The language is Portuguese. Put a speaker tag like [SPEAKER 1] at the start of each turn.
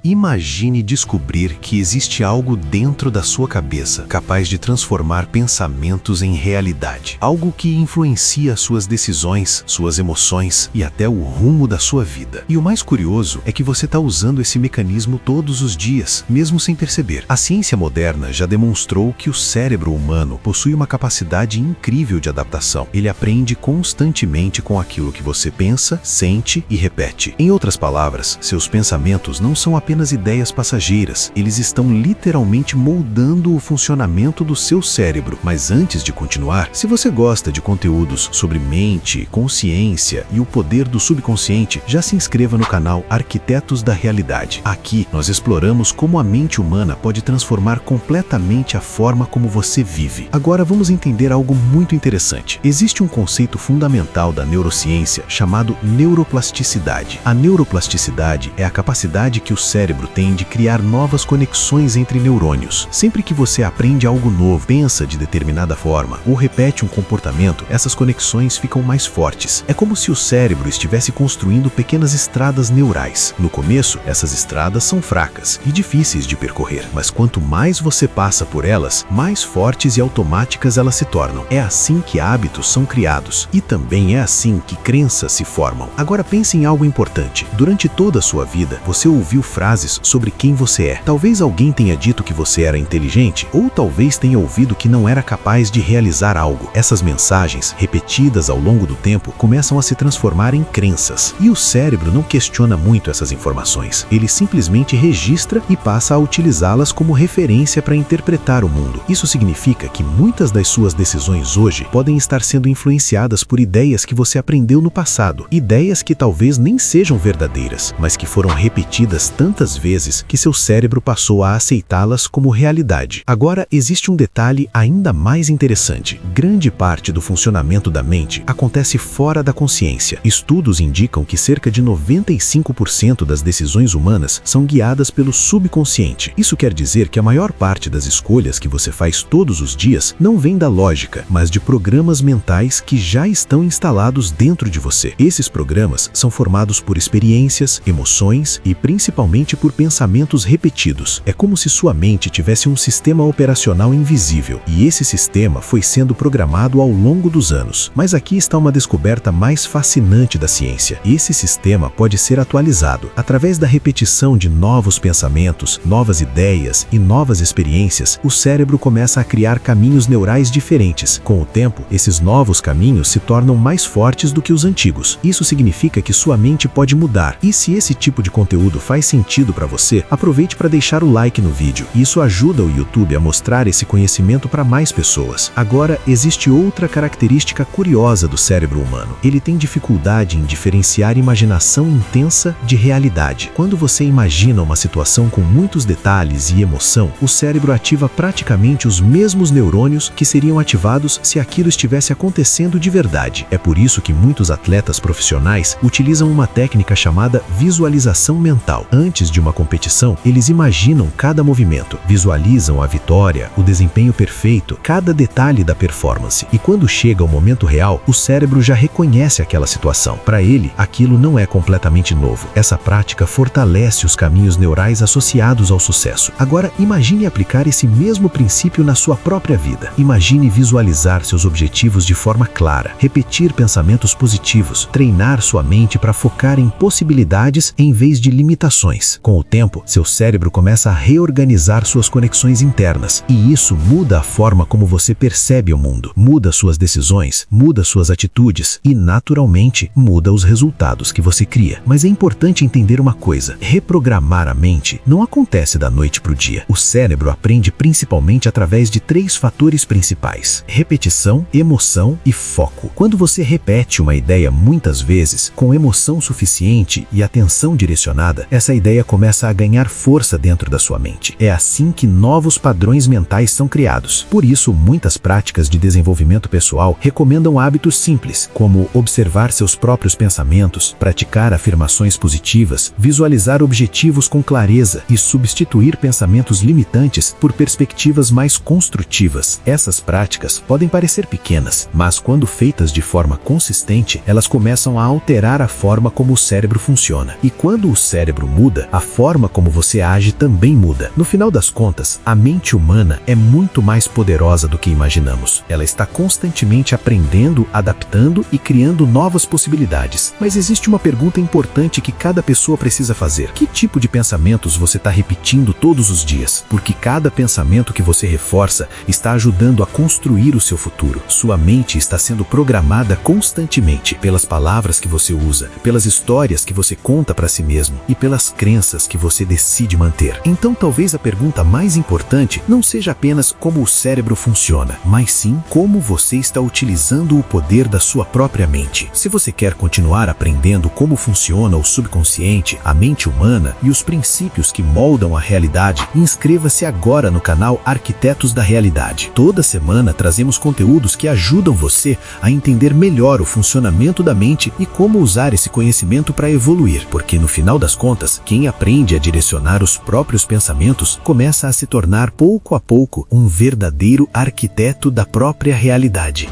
[SPEAKER 1] Imagine descobrir que existe algo dentro da sua cabeça capaz de transformar pensamentos em realidade. Algo que influencia suas decisões, suas emoções e até o rumo da sua vida. E o mais curioso é que você está usando esse mecanismo todos os dias, mesmo sem perceber. A ciência moderna já demonstrou que o cérebro humano possui uma capacidade incrível de adaptação. Ele aprende constantemente com aquilo que você pensa, sente e repete. Em outras palavras, seus pensamentos não são apenas ideias passageiras, eles estão literalmente moldando o funcionamento do seu cérebro. Mas antes de continuar, se você gosta de conteúdos sobre mente, consciência e o poder do subconsciente, já se inscreva no canal Arquitetos da Realidade. Aqui, nós exploramos como a mente humana pode transformar completamente a forma como você vive. Agora vamos entender algo muito interessante. Existe um conceito fundamental da neurociência chamado neuroplasticidade. A neuroplasticidade é a capacidade que o cérebro tem de criar novas conexões entre neurônios. Sempre que você aprende algo novo, pensa de determinada forma ou repete um comportamento, essas conexões ficam mais fortes. É como se o cérebro estivesse construindo pequenas estradas neurais. No começo, essas estradas são fracas e difíceis de percorrer, mas quanto mais você passa por elas, mais fortes e automáticas elas se tornam. É assim que hábitos são criados e também é assim que crenças se formam. Agora pense em algo importante. Durante toda a sua vida, você ouviu frases sobre quem você é. Talvez alguém tenha dito que você era inteligente, ou talvez tenha ouvido que não era capaz de realizar algo. Essas mensagens, repetidas ao longo do tempo, começam a se transformar em crenças. E o cérebro não questiona muito essas informações. Ele simplesmente registra e passa a utilizá-las como referência para interpretar o mundo. Isso significa que muitas das suas decisões hoje podem estar sendo influenciadas por ideias que você aprendeu no passado. Ideias que talvez nem sejam verdadeiras, mas que foram repetidas tantas vezes que seu cérebro passou a aceitá-las como realidade. Agora, existe um detalhe ainda mais interessante. Grande parte do funcionamento da mente acontece fora da consciência. Estudos indicam que cerca de 95% das decisões humanas são guiadas pelo subconsciente. Isso quer dizer que a maior parte das escolhas que você faz todos os dias não vem da lógica, mas de programas mentais que já estão instalados dentro de você. Esses programas são formados por experiências, emoções e principalmente por pensamentos repetidos. É como se sua mente tivesse um sistema operacional invisível, e esse sistema foi sendo programado ao longo dos anos. Mas aqui está uma descoberta mais fascinante da ciência. Esse sistema pode ser atualizado. Através da repetição de novos pensamentos, novas ideias e novas experiências, o cérebro começa a criar caminhos neurais diferentes. Com o tempo, esses novos caminhos se tornam mais fortes do que os antigos. Isso significa que sua mente pode mudar. E se esse tipo de conteúdo faz sentido para você, aproveite para deixar o like no vídeo. Isso ajuda o YouTube a mostrar esse conhecimento para mais pessoas. Agora, existe outra característica curiosa do cérebro humano. Ele tem dificuldade em diferenciar imaginação intensa de realidade. Quando você imagina uma situação com muitos detalhes e emoção, o cérebro ativa praticamente os mesmos neurônios que seriam ativados se aquilo estivesse acontecendo de verdade. É por isso que muitos atletas profissionais utilizam uma técnica chamada visualização mental. Antes de uma competição, eles imaginam cada movimento, visualizam a vitória, o desempenho perfeito, cada detalhe da performance. E quando chega o momento real, o cérebro já reconhece aquela situação. Para ele, aquilo não é completamente novo. Essa prática fortalece os caminhos neurais associados ao sucesso. Agora, imagine aplicar esse mesmo princípio na sua própria vida. Imagine visualizar seus objetivos de forma clara, repetir pensamentos positivos, treinar sua mente para focar em possibilidades em vez de limitações. Com o tempo, seu cérebro começa a reorganizar suas conexões internas, e isso muda a forma como você percebe o mundo, muda suas decisões, muda suas atitudes e, naturalmente, muda os resultados que você cria. Mas é importante entender uma coisa: reprogramar a mente não acontece da noite para o dia. O cérebro aprende principalmente através de 3 fatores principais: repetição, emoção e foco. Quando você repete uma ideia muitas vezes, com emoção suficiente e atenção direcionada, essa ideia começa a ganhar força dentro da sua mente. É assim que novos padrões mentais são criados. Por isso, muitas práticas de desenvolvimento pessoal recomendam hábitos simples, como observar seus próprios pensamentos, praticar afirmações positivas, visualizar objetivos com clareza e substituir pensamentos limitantes por perspectivas mais construtivas. Essas práticas podem parecer pequenas, mas quando feitas de forma consistente, elas começam a alterar a forma como o cérebro funciona. E quando o cérebro muda, a forma como você age também muda. No final das contas, a mente humana é muito mais poderosa do que imaginamos. Ela está constantemente aprendendo, adaptando e criando novas possibilidades. Mas existe uma pergunta importante que cada pessoa precisa fazer. Que tipo de pensamentos você está repetindo todos os dias? Porque cada pensamento que você reforça está ajudando a construir o seu futuro. Sua mente está sendo programada constantemente pelas palavras que você usa, pelas histórias que você conta para si mesmo e pelas crenças que você decide manter. Então talvez a pergunta mais importante não seja apenas como o cérebro funciona, mas sim como você está utilizando o poder da sua própria mente. Se você quer continuar aprendendo como funciona o subconsciente, a mente humana e os princípios que moldam a realidade, inscreva-se agora no canal Arquitetos da Realidade. Toda semana trazemos conteúdos que ajudam você a entender melhor o funcionamento da mente e como usar esse conhecimento para evoluir, porque no final das contas, quem aprende a direcionar os próprios pensamentos começa a se tornar pouco a pouco um verdadeiro arquiteto da própria realidade.